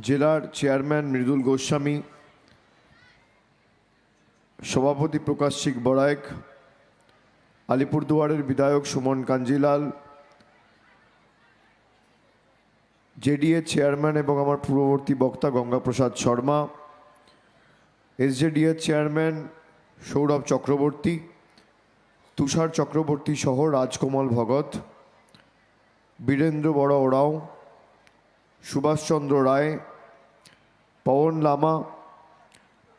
জেলার চেয়ারম্যান মৃদুল গোস্বামী, সভাপতি প্রকাশিক বড়াইক, আলিপুরদুয়ারের বিধায়ক সুমন কাঞ্জিলাল, জেডিএ চেয়ারম্যান এবং আমার পূর্ববর্তী বক্তা গঙ্গাপ্রসাদ শর্মা, এসজেডিএ চেয়ারম্যান সৌরভ চক্রবর্তী, তুষার চক্রবর্তী সহ রাজকমল ভগত, বীরেন্দ্র বড় ওরাও, সুভাষচন্দ্র রায়, পবন লামা,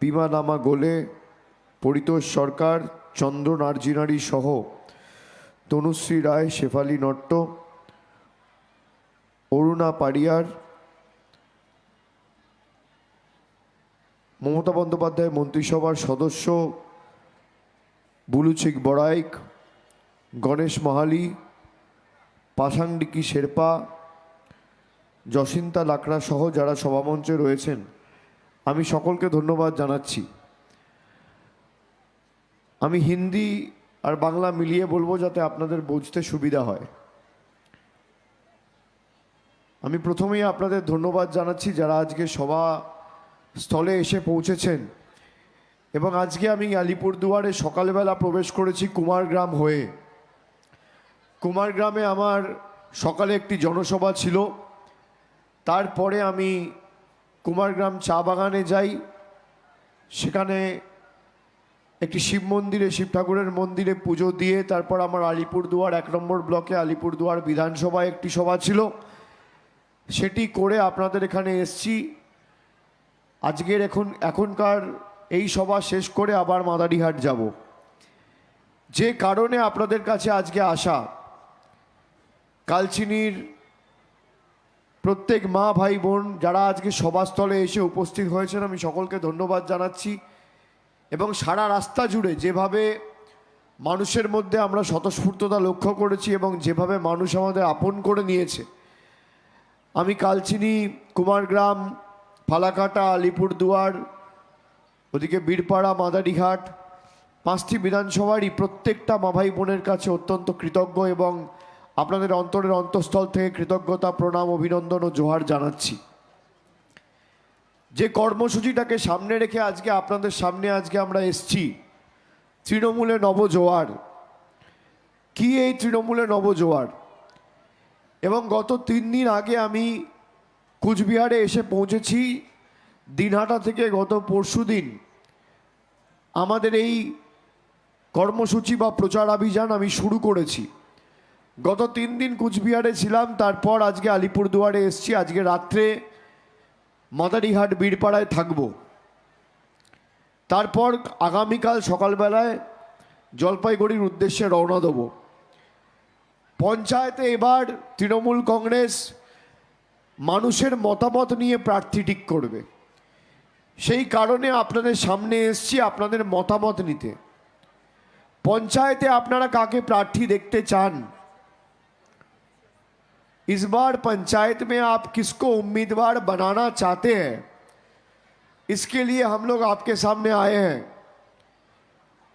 পিমা লামা গোলে, পরিতোষ সরকার, চন্দ্র নার্জিনারি সহ তনুশ্রী রায়, শেফালি নট্ট, অরুণা পারিয়ার, মমতা বন্দ্যোপাধ্যায় মন্ত্রিসভার সদস্য বুলুচিক বড়াইক, গণেশ মাহালি, পাশাংডিকি শেরপা, জসিন্তা লাকড়া সহ যারা সভামঞ্চে রয়েছেন, আমি সকলকে ধন্যবাদ জানাচ্ছি। আমি হিন্দি আর বাংলা মিলিয়ে বলবো যাতে আপনাদের বুঝতে সুবিধা হয়। আমি প্রথমেই আপনাদের ধন্যবাদ জানাচ্ছি যারা আজকে সভাস্থলে এসে পৌঁছেছেন, এবং আজকে আমি আলিপুরদুয়ারে সকালবেলা প্রবেশ করেছি কুমারগ্রাম হয়ে। কুমারগ্রামে আমার সকালে একটি জনসভা ছিল, তারপরে আমি কুমারগ্রাম চা বাগানে যাই, সেখানে একটি শিব মন্দিরে, শিব ঠাকুরের মন্দিরে পুজো দিয়ে তারপর আমার আলিপুরদুয়ার 1 নম্বর ব্লকে আলিপুরদুয়ার বিধানসভায় একটি সভা ছিল, সেটি করে আপনাদের এখানে এসছি। আজকের এখনকার এই সভা শেষ করে আবার মাদারিহাট যাব। যে কারণে আপনাদের কাছে আজকে আসা, কালচিনির প্রত্যেক মা ভাই বোন যারা আজকে সভাস্থলে এসে উপস্থিত হয়েছেন, আমি সকলকে ধন্যবাদ জানাচ্ছি। এবং সারা রাস্তা জুড়ে যেভাবে মানুষের মধ্যে আমরা স্বতঃস্ফূর্ততা লক্ষ্য করেছি এবং যেভাবে মানুষ আমাদের আপন করে নিয়েছে, আমি কালচিনি, কুমারগ্রাম, ফালাকাটা, আলিপুরদুয়ার, ওদিকে বীরপাড়া, মাদারিঘাট, 5টি বিধানসভারই প্রত্যেকটা মা ভাই বোনের কাছে অত্যন্ত কৃতজ্ঞ এবং আপনাদের অন্তরের অন্তঃস্থল থেকে কৃতজ্ঞতা, প্রণাম, অভিনন্দন ও জোহার জানাচ্ছি। যে কর্মসূচিটাকে সামনে রেখে আজকে আপনাদের সামনে আমরা এসছি, তৃণমূলে নবজোয়ার। কি এই তৃণমূলে নবজোয়ার? এবং গত 3 দিন আগে আমি কুচবিহারে এসে পৌঁছেছি। দিনহাটা থেকে গত পরশুদিন আমাদের এই কর্মসূচি বা প্রচার অভিযান আমি শুরু করেছি। গত 3 দিন কুচবিহারে ছিলাম, তারপর আজকে আলিপুরদুয়ারে এসছি। আজকে রাত্রে মাদারিহাট বীরপাড়ায় থাকব, তারপর আগামীকাল সকালবেলায় জলপাইগুড়ির উদ্দেশ্যে রওনা দেব। পঞ্চায়েতে এবার তৃণমূল কংগ্রেস মানুষের মতামত নিয়ে প্রার্থী ঠিক করবে, সেই কারণে আপনাদের সামনে এসছি আপনাদের মতামত নিতে। পঞ্চায়েতে আপনারা কাকে প্রার্থী দেখতে চান? इस बार पंचायत में आप किसको उम्मीदवार बनाना चाहते हैं, इसके लिए हम लोग आपके सामने आए हैं।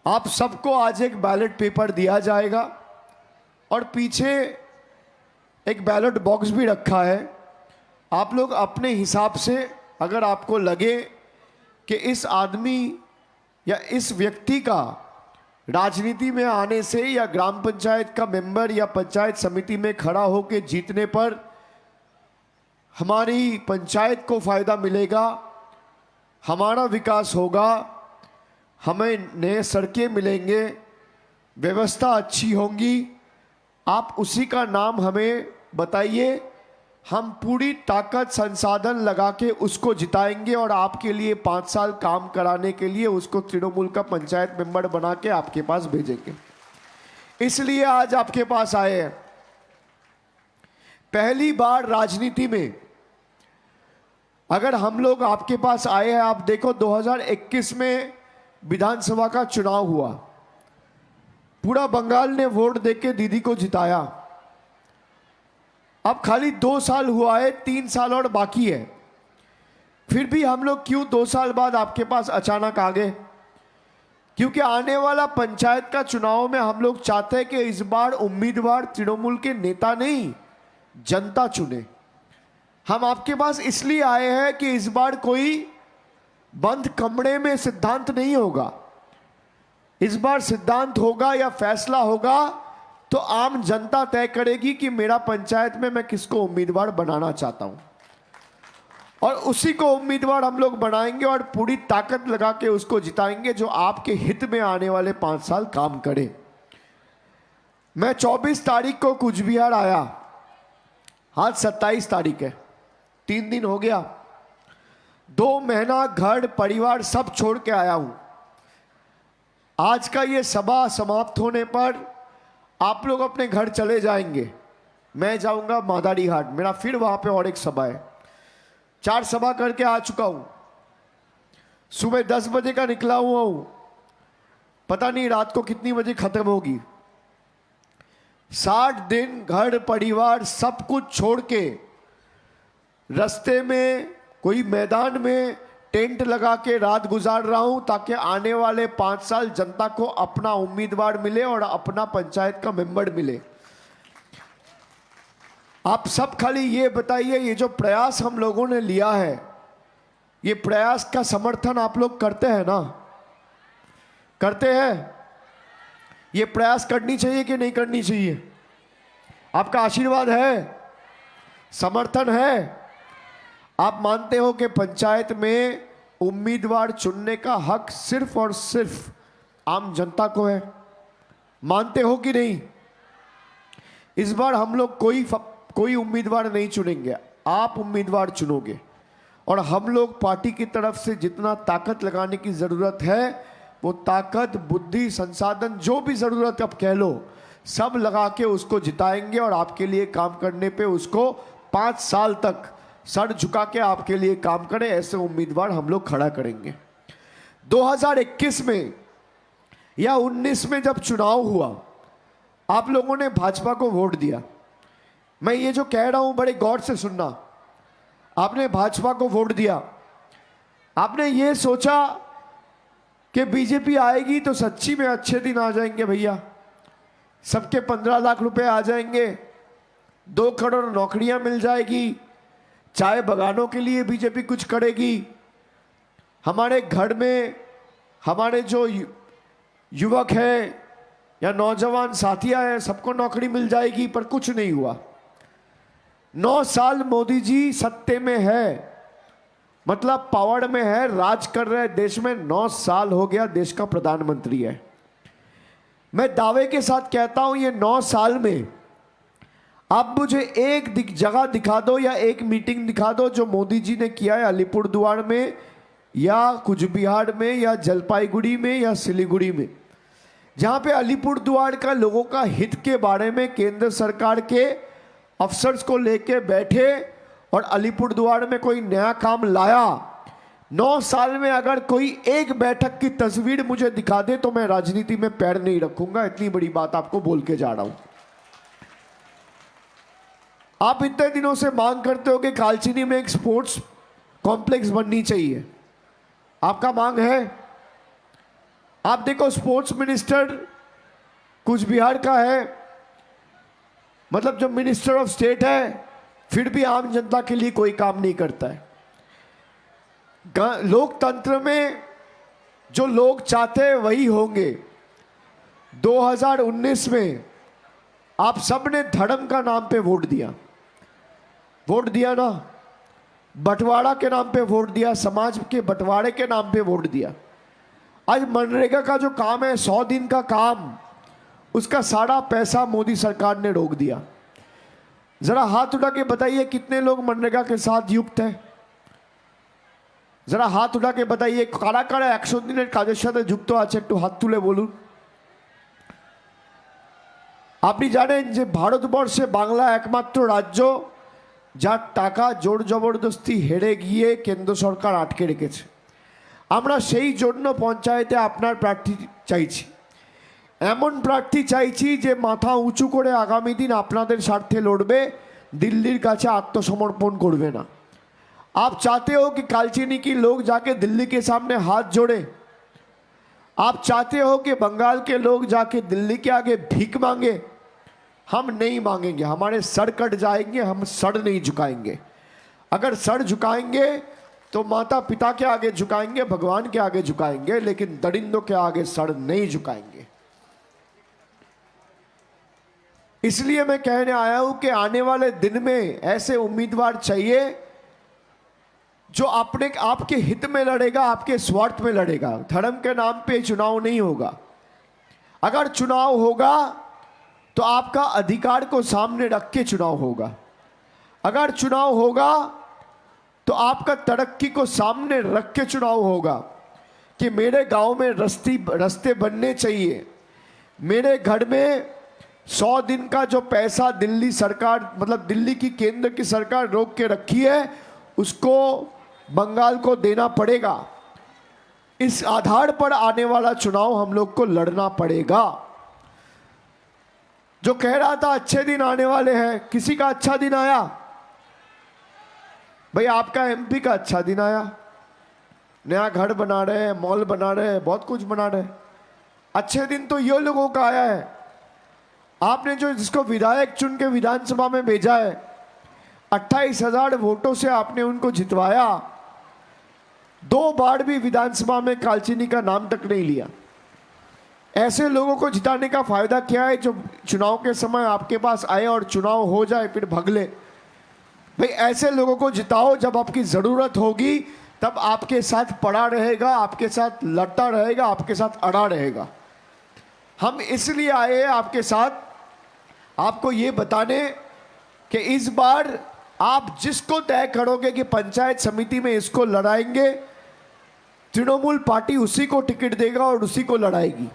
आप सबको आज एक बैलेट पेपर दिया जाएगा और पीछे एक बैलेट बॉक्स भी रखा है। आप लोग अपने हिसाब से, अगर आपको लगे कि इस आदमी या इस व्यक्ति का राजनीति में आने से या ग्राम पंचायत का मेंबर या पंचायत समिति में खड़ा होकर जीतने पर हमारी पंचायत को फ़ायदा मिलेगा, हमारा विकास होगा, हमें नए सड़कें मिलेंगे, व्यवस्था अच्छी होंगी, आप उसी का नाम हमें बताइए। हम पूरी ताकत संसाधन लगा के उसको जिताएंगे और आपके लिए 5 साल काम कराने के लिए उसको तृणमूल का पंचायत मेंबर बना के आपके पास भेजेंगे। इसलिए आज आपके पास आए हैं। पहली बार राजनीति में अगर हम लोग आपके पास आए हैं, आप देखो 2021 में विधानसभा का चुनाव हुआ, पूरा बंगाल ने वोट देके दीदी को जिताया। अब खाली 2 साल हुआ है, 3 साल और बाकी है, फिर भी हम लोग क्यों 2 साल बाद आपके पास अचानक आ गए? क्योंकि आने वाला पंचायत का चुनाव में हम लोग चाहते हैं कि इस बार उम्मीदवार तृणमूल के नेता नहीं, जनता चुने। हम आपके पास इसलिए आए हैं कि इस बार कोई बंद कमरे में सिद्धांत नहीं होगा। इस बार सिद्धांत होगा या फैसला होगा तो आम जनता तय करेगी कि मेरा पंचायत में मैं किसको उम्मीदवार बनाना चाहता हूं, और उसी को उम्मीदवार हम लोग बनाएंगे और पूरी ताकत लगा के उसको जिताएंगे जो आपके हित में आने वाले 5 साल काम करे। मैं 24 तारीख को कूच बिहार आया, आज 27 तारीख है, 3 दिन हो गया। 2 महीना घर परिवार सब छोड़ के आया हूं। आज का ये सभा समाप्त होने पर आप लोग अपने घर चले जाएंगे, मैं जाऊंगा मादारी हाट, मेरा फिर वहां पे और एक सभा है। 4 सभा करके आ चुका हूं। सुबह 10 बजे का निकला हुआ हूं, पता नहीं रात को कितनी बजे खत्म होगी। 60 दिन घर परिवार सब कुछ छोड़ के रास्ते में कोई मैदान में टेंट लगा के रात गुजार रहा हूं ताकि आने वाले 5 साल जनता को अपना उम्मीदवार मिले और अपना पंचायत का मेंबर मिले। आप सब खाली ये बताइए, ये जो प्रयास हम लोगों ने लिया है, ये प्रयास का समर्थन आप लोग करते हैं ना? करते हैं? ये प्रयास करनी चाहिए कि नहीं करनी चाहिए? आपका आशीर्वाद है, समर्थन है? आप मानते हो कि पंचायत में उम्मीदवार चुनने का हक सिर्फ और सिर्फ आम जनता को है? मानते हो कि नहीं? इस बार हम लोग कोई उम्मीदवार नहीं चुनेंगे, आप उम्मीदवार चुनोगे, और हम लोग पार्टी की तरफ से जितना ताकत लगाने की ज़रूरत है वो ताकत, बुद्धि, संसाधन, जो भी ज़रूरत आप कह लो, सब लगा के उसको जिताएंगे और आपके लिए काम करने पे उसको 5 साल तक सर झुका के आपके लिए काम करे, ऐसे उम्मीदवार हम लोग खड़ा करेंगे। 2021 में या 19 में जब चुनाव हुआ, आप लोगों ने भाजपा को वोट दिया। मैं ये जो कह रहा हूं बड़े गौर से सुनना। आपने भाजपा को वोट दिया, आपने ये सोचा कि बीजेपी आएगी तो सच्ची में अच्छे दिन आ जाएंगे भैया, सबके 15 लाख रुपए आ जाएंगे, 2 करोड़ नौकरियां मिल जाएगी, चाय बगानों के लिए बीजेपी कुछ करेगी, हमारे घर में हमारे जो युवक हैं या नौजवान साथियां हैं सबको नौकरी मिल जाएगी। पर कुछ नहीं हुआ। 9 साल मोदी जी सत्ते में है, मतलब पावर में है, राज कर रहे देश में। 9 साल हो गया, देश का प्रधानमंत्री है। मैं दावे के साथ कहता हूं ये 9 साल में आप मुझे एक जगह दिखा दो या एक मीटिंग दिखा दो जो मोदी जी ने किया है अलीपुरद्वार में या कूच बिहार में या जलपाईगुड़ी में या सिलीगुड़ी में, जहां पे अलीपुरद्वार का लोगों का हित के बारे में केंद्र सरकार के अफसर्स को लेके बैठे और अलीपुरद्वार में कोई नया काम लाया। 9 साल में अगर कोई एक बैठक की तस्वीर मुझे दिखा दे तो मैं राजनीति में पैर नहीं रखूंगा। इतनी बड़ी बात आपको बोल के जा रहा हूं। आप इतने दिनों से मांग करते हो कि कालचिनी में एक स्पोर्ट्स कॉम्प्लेक्स बननी चाहिए, आपका मांग है। आप देखो स्पोर्ट्स मिनिस्टर कूच बिहार का है, मतलब जो मिनिस्टर ऑफ स्टेट है, फिर भी आम जनता के लिए कोई काम नहीं करता है। लोकतंत्र में जो लोग चाहते हैं वही होंगे। 2019 में आप सबने धर्म का नाम पे वोट दिया, वोट दिया ना, बंटवारा के नाम पे वोट दिया, समाज के बंटवारे के नाम पे वोट दिया। आज मनरेगा का जो काम है 100 दिन का काम, उसका सारा पैसा मोदी सरकार ने रोक दिया। जरा हाथ उठा के बताइए कितने लोग मनरेगा के साथ युक्त हैं? जरा हाथ उठा के बताइए। কারা কারা 100 দিনের কাজের সাথে যুক্ত আছে একটু হাত তুলে বলুন। আপনি জানেন যে ভারতবর্ষে বাংলা একমাত্র রাজ্য যার টাকা জোর জবরদস্তি হেরে গিয়ে কেন্দ্র সরকার আটকে রেখেছে। আমরা সেই জন্য পঞ্চায়েতে আপনার প্রার্থী চাইছি, এমন প্রার্থী চাইছি যে মাথা উঁচু করে আগামী দিন আপনাদের স্বার্থে লড়বে, দিল্লির কাছে आत्मसमर्पण করবে না। आप चाहते हो कि कालचिनी की लोग जाके दिल्ली के सामने हाथ जोड़े? आप चाहते हो कि बंगाल के लोग जाके दिल्ली के आगे भीख मांगे? हम नहीं मांगेंगे, हमारे सर कट जाएंगे, हम सर नहीं झुकाएंगे। अगर सर झुकाएंगे तो माता पिता के आगे झुकाएंगे, भगवान के आगे झुकाएंगे, लेकिन दरिंदों के आगे सर नहीं झुकाएंगे। इसलिए मैं कहने आया हूं कि आने वाले दिन में ऐसे उम्मीदवार चाहिए जो अपने आपके हित में लड़ेगा, आपके स्वार्थ में लड़ेगा। धर्म के नाम पे चुनाव नहीं होगा। अगर चुनाव होगा तो आपका अधिकार को सामने रख के चुनाव होगा। अगर चुनाव होगा तो आपका तरक्की को सामने रख के चुनाव होगा कि मेरे गांव में रास्ते बनने चाहिए, मेरे घर में 100 दिन का जो पैसा दिल्ली सरकार, मतलब दिल्ली की केंद्र की सरकार रोक के रखी है, उसको बंगाल को देना पड़ेगा। इस आधार पर आने वाला चुनाव हम लोग को लड़ना पड़ेगा। जो कह रहा था अच्छे दिन आने वाले हैं, किसी का अच्छा दिन आया? भाई आपका एमपी का अच्छा दिन आया, नया घर बना रहे हैं, मॉल बना रहे हैं, बहुत कुछ बना रहे हैं। अच्छे दिन तो ये लोगों का आया है। आपने जो जिसको विधायक चुन के विधानसभा में भेजा है, 28,000 वोटों से आपने उनको जितवाया, 2 बार भी विधानसभा में कालचीनी का नाम तक नहीं लिया। ऐसे लोगों को जिताने का फायदा क्या है जो चुनाव के समय आपके पास आए और चुनाव हो जाए फिर भगले? भाई ऐसे लोगों को जिताओ, जब आपकी जरूरत होगी तब आपके साथ पड़ा रहेगा, आपके साथ लड़ता रहेगा, आपके साथ अड़ा रहेगा। हम इसलिए आए हैं आपके साथ, आपको ये बताने कि इस बार आप जिसको तय करोगे कि पंचायत समिति में इसको लड़ाएंगे, तृणमूल पार्टी उसी को टिकट देगा और उसी को लड़ाएगी।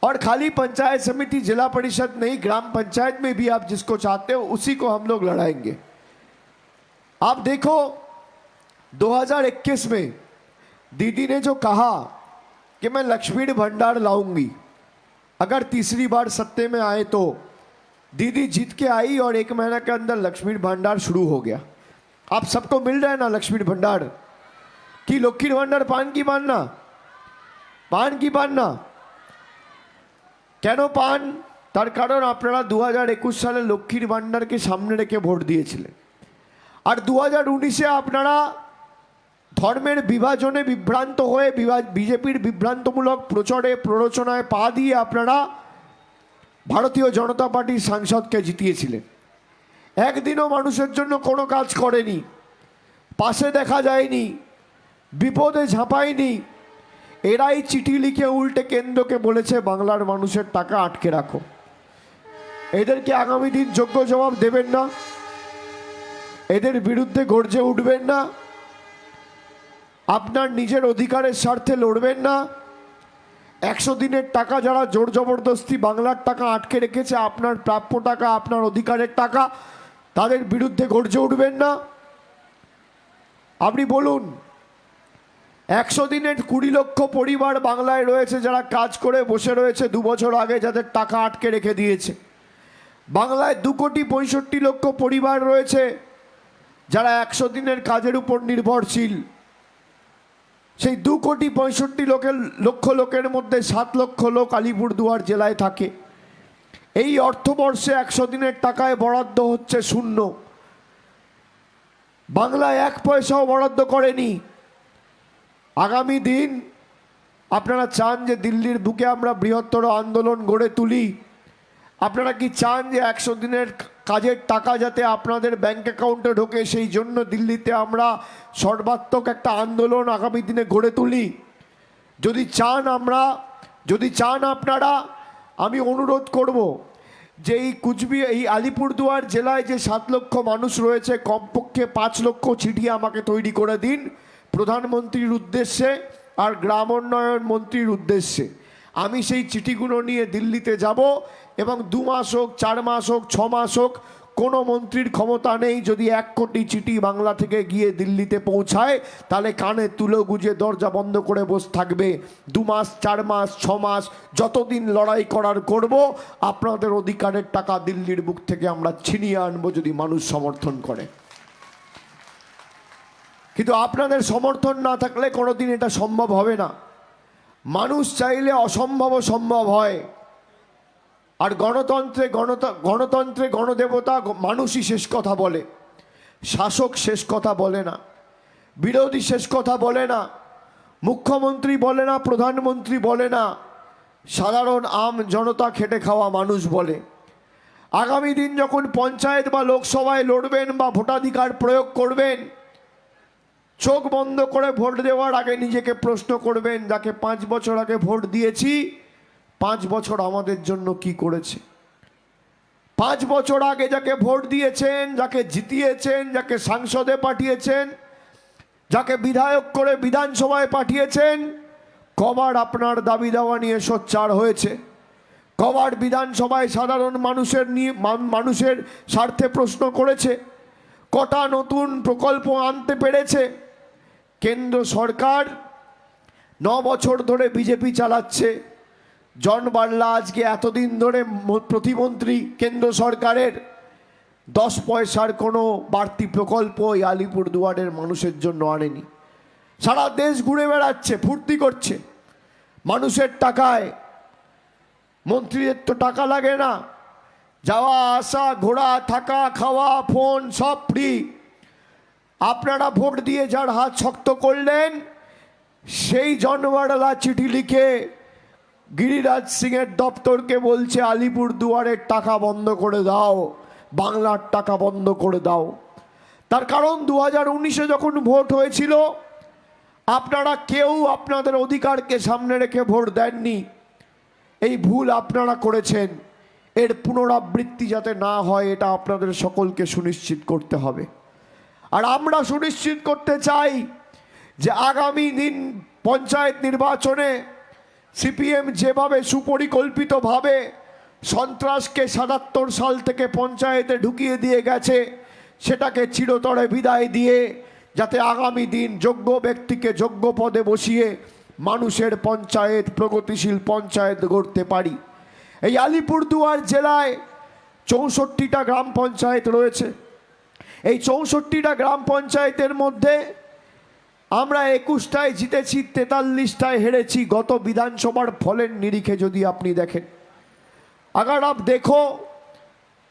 और खाली पंचायत समिति, जिला परिषद नहीं, ग्राम पंचायत में भी आप जिसको चाहते हो उसी को हम लोग लड़ाएंगे। आप देखो 2021 में दीदी ने जो कहा कि मैं लक्ष्मी भंडार लाऊंगी अगर तीसरी बार सत्ते में आए, तो दीदी जीत के आई और 1 महीना के अंदर लक्ष्मी भंडार शुरू हो गया। आप सबको मिल रहा है ना लक्ष्मी भंडार की? लक्ष्मी भंडार पान की बानना, पान की बानना কেন পান? তার কারণ আপনারা 2021 সালে লক্ষ্মীর ভান্ডারকে সামনে রেখে ভোট দিয়েছিলেন, আর 2019-এ আপনারা ধর্মের বিভাজনে বিভ্রান্ত হয়ে বিজেপির বিভ্রান্তমূলক প্ররোচনায় পা দিয়ে আপনারা ভারতীয় জনতা পার্টির সাংসদকে জিতিয়েছিলেন। একদিনও মানুষের জন্য কোনো কাজ করেনি, পাশে দেখা যায়নি, বিপদে ঝাঁপায়নি। এরাই চিঠি লিখে উল্টে কেন্দ্রকে বলেছে বাংলার মানুষের টাকা আটকে রাখো। এদেরকে আগামী দিন যোগ্য জবাব দেবেন না? এদের বিরুদ্ধে গর্জে উঠবেন না? আপনার নিজের অধিকারের স্বার্থে লড়বেন না? 100 দিনের টাকা যারা জোর জবরদস্তি বাংলার টাকা আটকে রেখেছে, আপনার প্রাপ্য টাকা, আপনার অধিকারের টাকা, তাদের বিরুদ্ধে গর্জে উঠবেন না? আপনি বলুন, 100 দিনের 20 লক্ষ পরিবার বাংলায় রয়েছে যারা কাজ করে বসে রয়েছে 2 বছর আগে, যাদের টাকা আটকে রেখে দিয়েছে। বাংলায় 2,65,00,000 পরিবার রয়েছে যারা 100 দিনের কাজের উপর নির্ভরশীল। সেই 2,65,00,000 লোকের মধ্যে 7 লক্ষ লোক আলিপুরদুয়ার জেলায় থাকে। এই অর্থবর্ষে 100 দিনের টাকায় বরাদ্দ হচ্ছে 0। বাংলায় 1 পয়সাও বরাদ্দ করেনি। আগামী দিন আপনারা চান যে দিল্লির বুকে আমরা বৃহত্তর আন্দোলন গড়ে তুলি? আপনারা কি চান যে 100 দিনের কাজের টাকা যাতে আপনাদের ব্যাংক অ্যাকাউন্টে ঢোকে, সেই জন্য দিল্লিতে আমরা সর্বাত্মক একটা আন্দোলন আগামী দিনে গড়ে তুলি? যদি চান আপনারা, আমি অনুরোধ করব যে এই আলিপুরদুয়ার জেলায় যে 7 লক্ষ মানুষ রয়েছে, কমপক্ষে 5 লক্ষ চিঠি আমাকে তৈরি করে দিন প্রধানমন্ত্রীর উদ্দেশ্যে আর গ্রাম উন্নয়ন মন্ত্রীর উদ্দেশ্যে। আমি সেই চিঠিগুলো নিয়ে দিল্লিতে যাব এবং 2 মাস হোক, 4 মাস হোক, 6 মাস হোক, কোনো মন্ত্রীর ক্ষমতা নেই যদি 1 কোটি চিঠি বাংলা থেকে গিয়ে দিল্লিতে পৌঁছায় তাহলে কানে তুলো গুজে দরজা বন্ধ করে বসে থাকবে। 2 মাস, 4 মাস, 6 মাস, যতদিন লড়াই করার করব। আপনাদের অধিকারের টাকা দিল্লির বুক থেকে আমরা ছিনিয়ে আনবো যদি মানুষ সমর্থন করে। কিন্তু আপনাদের সমর্থন না থাকলে কোনোদিন এটা সম্ভব হবে না। মানুষ চাইলে অসম্ভবও সম্ভব হয়। আর গণতন্ত্রে গণদেবতা মানুষই শেষ কথা বলে। শাসক শেষ কথা বলে না, বিরোধী শেষ কথা বলে না, মুখ্যমন্ত্রী বলে না, প্রধানমন্ত্রী বলে না, সাধারণ আম জনতা খেটে খাওয়া মানুষ বলে। আগামী দিন যখন পঞ্চায়েত বা লোকসভায় লড়বেন বা ভোটাধিকার প্রয়োগ করবেন, চোখ বন্ধ করে ভোট দেওয়ার আগে নিজেকে প্রশ্ন করবেন, যাকে 5 বছর আগে ভোট দিয়েছি 5 বছর আমাদের জন্য কি করেছে। 5 বছর আগে যাকে ভোট দিয়েছেন, যাকে জিতিয়েছেন, যাকে সংসদে পাঠিয়েছেন, যাকে বিধায়ক করে বিধানসভায় পাঠিয়েছেন, কবার আপনার দাবি দাওয়া নিয়ে সোচ্চার হয়েছে? কবার বিধানসভায় সাধারণ মানুষের স্বার্থে প্রশ্ন করেছে? কটা নতুন প্রকল্প আনতে পেরেছে? কেন্দ্র সরকার 9 বছর ধরে বিজেপি চালাচ্ছে। জন বার্লা আজকে এতদিন ধরে প্রতিমন্ত্রী কেন্দ্র সরকারের, 10 পয়সার কোনো বাড়তি প্রকল্প এই আলিপুরদুয়ারের মানুষের জন্য আনেনি। সারা দেশ ঘুরে বেড়াচ্ছে, ফুর্তি করছে মানুষের টাকায়। মন্ত্রীদের তো টাকা লাগে না, যাওয়া আসা, ঘোরা, থাকা, খাওয়া, ফোন সব ফ্রি। আপনারা ভোট দিয়ে যার হাত শক্ত করলেন, সেই জনবাড়লা চিঠি লিখে গিরিরাজ সিংয়ের দপ্তরকে বলছে আলিপুরদুয়ারের টাকা বন্ধ করে দাও, বাংলার টাকা বন্ধ করে দাও। তার কারণ 2019-এ যখন ভোট হয়েছিল, আপনারা কেউ আপনাদের অধিকারকে সামনে রেখে ভোট দেননি। এই ভুল আপনারা করেছেন, এর পুনরাবৃত্তি যাতে না হয় এটা আপনাদের সকলকে সুনিশ্চিত করতে হবে। আর আমরা সুনিশ্চিত করতে চাই যে আগামী দিন পঞ্চায়েত নির্বাচনে সিপিএম যেভাবে সুপরিকল্পিতভাবে সন্ত্রাসকে 77 সাল থেকে পঞ্চায়েতে ঢুকিয়ে দিয়ে গেছে, সেটাকে চিরতরে বিদায় দিয়ে যাতে আগামী দিন যোগ্য ব্যক্তিকে যোগ্য পদে বসিয়ে মানুষের পঞ্চায়েত, প্রগতিশীল পঞ্চায়েত গড়তে পারি। এই আলিপুরদুয়ার জেলায় 64টা গ্রাম পঞ্চায়েত রয়েছে। এই 64টা গ্রাম পঞ্চায়েতের মধ্যে আমরা 21টায় জিতেছি, 43টায় হেরেছি। गत विधानसभार फलेर निरीखे यदि आपनी देखें, अगर आप देखो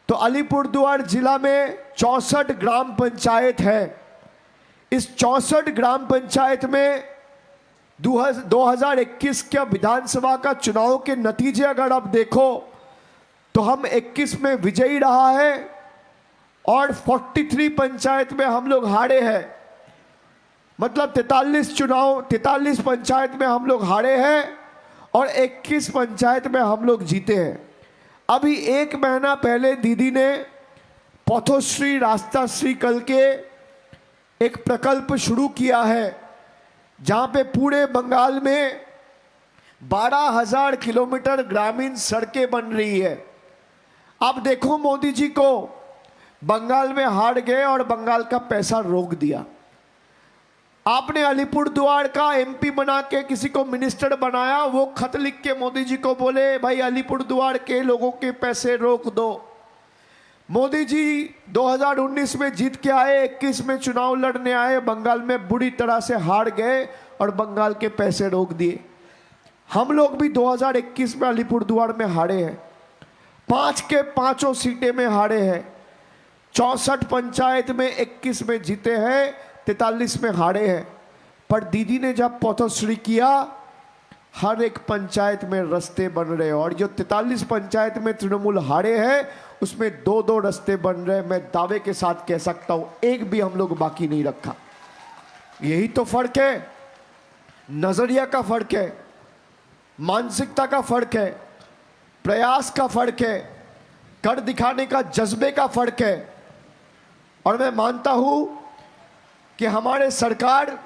तो अलीपुरदुआर जिला में 64 ग्राम पंचायत है। इस 64 ग्राम पंचायत में 2021 के विधानसभा का चुनाव के नतीजे अगर आप देखो तो हम 21 में विजयी रहा है और 43 पंचायत में हम लोग हारे हैं। मतलब 43 पंचायत में हम लोग हारे हैं और 21 पंचायत में हम लोग जीते हैं। अभी 1 महीना पहले दीदी ने पथश्री रास्ताश्री कल के एक प्रकल्प शुरू किया है, जहाँ पे पूरे बंगाल में 12,000 किलोमीटर ग्रामीण सड़कें बन रही है। अब देखो, मोदी जी को बंगाल में हार गए और बंगाल का पैसा रोक दिया। आपने अलीपुरदुआर का एमपी बना के किसी को मिनिस्टर बनाया, वो खत लिख के मोदी जी को बोले भाई अलीपुरदुआर के लोगों के पैसे रोक दो। मोदी जी 2019 में जीत के आए, 21 में चुनाव लड़ने आए, बंगाल में बुरी तरह से हार गए और बंगाल के पैसे रोक दिए। हम लोग भी 2021 में अलीपुरदुआर में हारे हैं, 5 के 5 सीटें में हारे हैं। 64 पंचायत में 21 में जीते हैं, 43 में हारे हैं। पर दीदी ने जब पथश्री किया, हर एक पंचायत में रास्ते बन रहे हैं और जो 43 पंचायत में तृणमूल हारे हैं उसमें 2-2 रास्ते बन रहे हैं। मैं दावे के साथ कह सकता हूं, एक भी हम लोग बाकी नहीं रखा। यही तो फर्क है, नजरिया का फर्क है, मानसिकता का फर्क है, प्रयास का फर्क है, कर दिखाने का जज्बे का फर्क है। और मैं मानता हूं कि हमारे सरकार,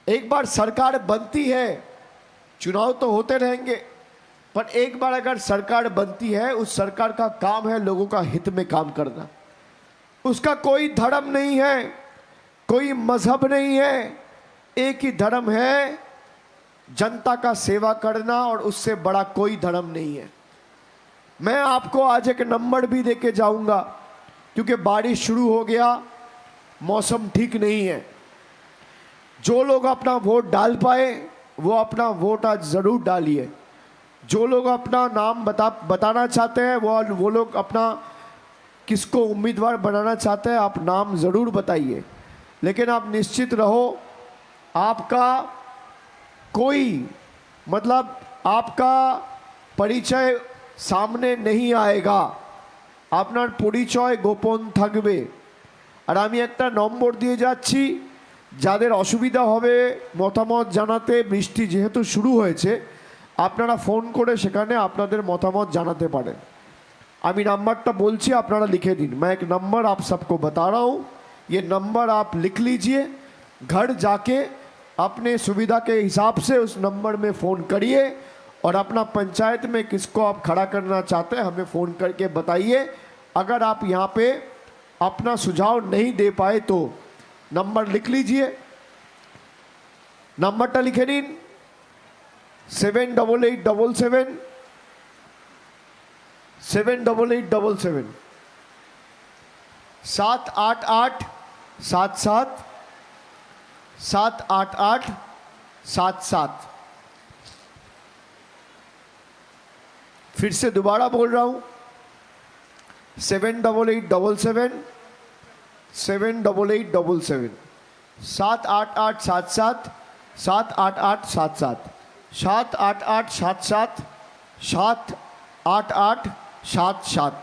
एक बार सरकार बनती है, चुनाव तो होते रहेंगे, पर एक बार अगर सरकार बनती है, उस सरकार का काम है लोगों का हित में काम करना। उसका कोई धर्म नहीं है, कोई मजहब नहीं है, एक ही धर्म है, जनता का सेवा करना, और उससे बड़ा कोई धर्म नहीं है। मैं आपको आज एक नंबर भी देके जाऊंगा, क्योंकि बारिश शुरू हो गया, मौसम ठीक नहीं है। जो लोग अपना वोट डाल पाए वो अपना वोट आज ज़रूर डालिए। जो लोग अपना नाम बताना चाहते हैं वो लोग अपना किसको उम्मीदवार बनाना चाहते हैं आप नाम ज़रूर बताइए, लेकिन आप निश्चित रहो आपका कोई मतलब आपका परिचय सामने नहीं आएगा, আপনার পরিচয় গোপন থাকবে। আর আমি একটা নম্বর দিয়ে যাচ্ছি, যাদের অসুবিধা হবে মতামত জানাতে, বৃষ্টি যেহেতু শুরু হয়েছে আপনারা ফোন করে সেখানে আপনাদের মতামত জানাতে পারেন। আমি নাম্বারটা বলছি, আপনারা লিখে दिन। मैं एक नंबर आप सबको बता रहा हूँ, ये नंबर आप लिख लीजिए, घर जाके अपने सुविधा के हिसाब से उस नंबर में फ़ोन करिए और अपना पंचायत में किसको आप खड़ा करना चाहते हैं हमें फ़ोन करके बताइए। अगर आप यहाँ पे अपना सुझाव नहीं दे पाए तो नंबर लिख लीजिए, नंबरটা लिखे दिन 7887 78877 788 77 788 77। फिर से दोबारा बोल रहा हूँ 7887 78877 78877 78877 78877 78877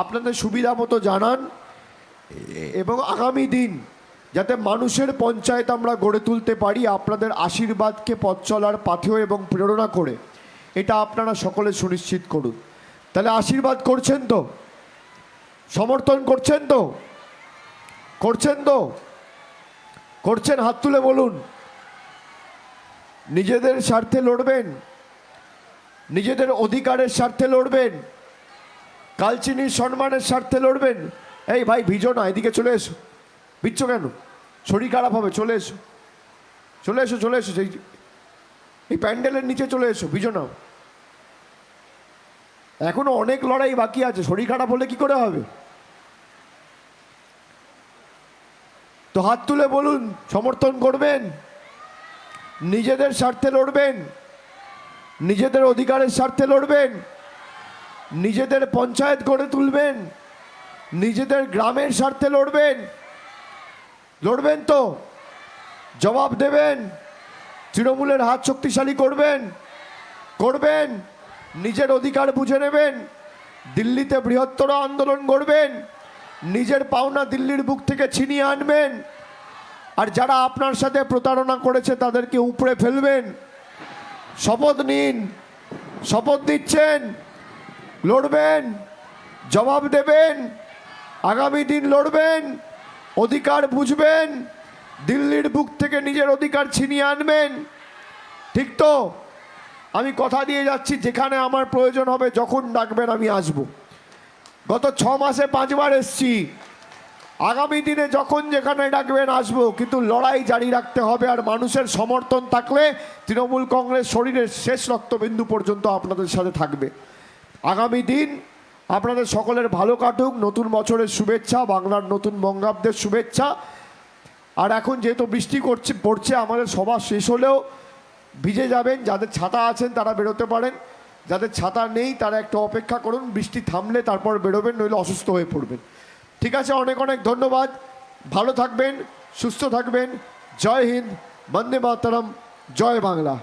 আপনাদের সুবিধা মতো জানান এবং আগামী দিন যাতে মানুষের পঞ্চায়েত আমরা গড়ে তুলতে পারি আপনাদের আশীর্বাদকে পথ চলার পাথেয় এবং প্রেরণা করে এটা আপনারা সকলে সুনিশ্চিত করুন। তাহলে আশীর্বাদ করছেন তো, সমর্থন করছেন তো, করছেন তো, করছেন? হাত তুলে বলুন। নিজেদের স্বার্থে লড়বেন, নিজেদের অধিকারের স্বার্থে লড়বেন, কালচিনির সম্মানের স্বার্থে লড়বেন। এই ভাই ভিজো না, এদিকে চলে এসো। ভিজছো কেন? শরীর খারাপ হবে, চলে এসো, চলে এসো, চলে এসো, এই প্যান্ডেলের নিচে চলে এসো, ভিজো না। এখনো অনেক লড়াই বাকি আছে, শরীর খারাপ হলে কি করে হবে? তো হাত তুলে বলুন সমর্থন করবেন, নিজেদের স্বার্থে লড়বেন, নিজেদের অধিকারের স্বার্থে লড়বেন, নিজেদের পঞ্চায়েত গড়ে তুলবেন, নিজেদের গ্রামের স্বার্থে লড়বেন। লড়বেন তো? জবাব দেবেন, তৃণমূলের হাত শক্তিশালী করবেন, করবেন, নিজের অধিকার বুঝে নেবেন, দিল্লিতে বৃহত্তর আন্দোলন গড়বেন, নিজের পাওনা দিল্লির বুক থেকে ছিনিয়ে আনবেন, আর যারা আপনার সাথে প্রতারণা করেছে তাদেরকে উপড়ে ফেলবেন। শপথ নিন, শপথ দিচ্ছেন, লড়বেন, জবাব দেবেন, আগামী দিন লড়বেন, অধিকার বুঝবেন, দিল্লির বুক থেকে নিজের অধিকার ছিনিয়ে আনবেন। ঠিক তো? আমি কথা দিয়ে যাচ্ছি, যেখানে আমার প্রয়োজন হবে যখন ডাকবেন আমি আসব। গত 6 মাসে 5 বার এসছি, আগামী দিনে যখন যেখানে ডাকবেন আসব, কিন্তু লড়াই জারি রাখতে হবে। আর মানুষের সমর্থন থাকলে তৃণমূল কংগ্রেস শরীরের শেষ রক্তবিন্দু পর্যন্ত আপনাদের সাথে থাকবে। আগামী দিন আপনাদের সকলের ভালো কাটুক, নতুন বছরের শুভেচ্ছা, বাংলার নতুন বঙ্গাব্দের শুভেচ্ছা। আর এখন যেহেতু বৃষ্টি পড়ছে, আমাদের সভা শেষ হলেও ভিজে যাবেন। যাদের ছাতা আছেন তারা বেরোতে পারেন, যাদের ছাতা নেই তারা একটু অপেক্ষা করুন, বৃষ্টি থামলে তারপর বেরোবেন, নইলে অসুস্থ হয়ে পড়বেন। ঠিক আছে, অনেক অনেক ধন্যবাদ, ভালো থাকবেন, সুস্থ থাকবেন। জয় হিন্দ, বন্দে মাতরম, জয় বাংলা।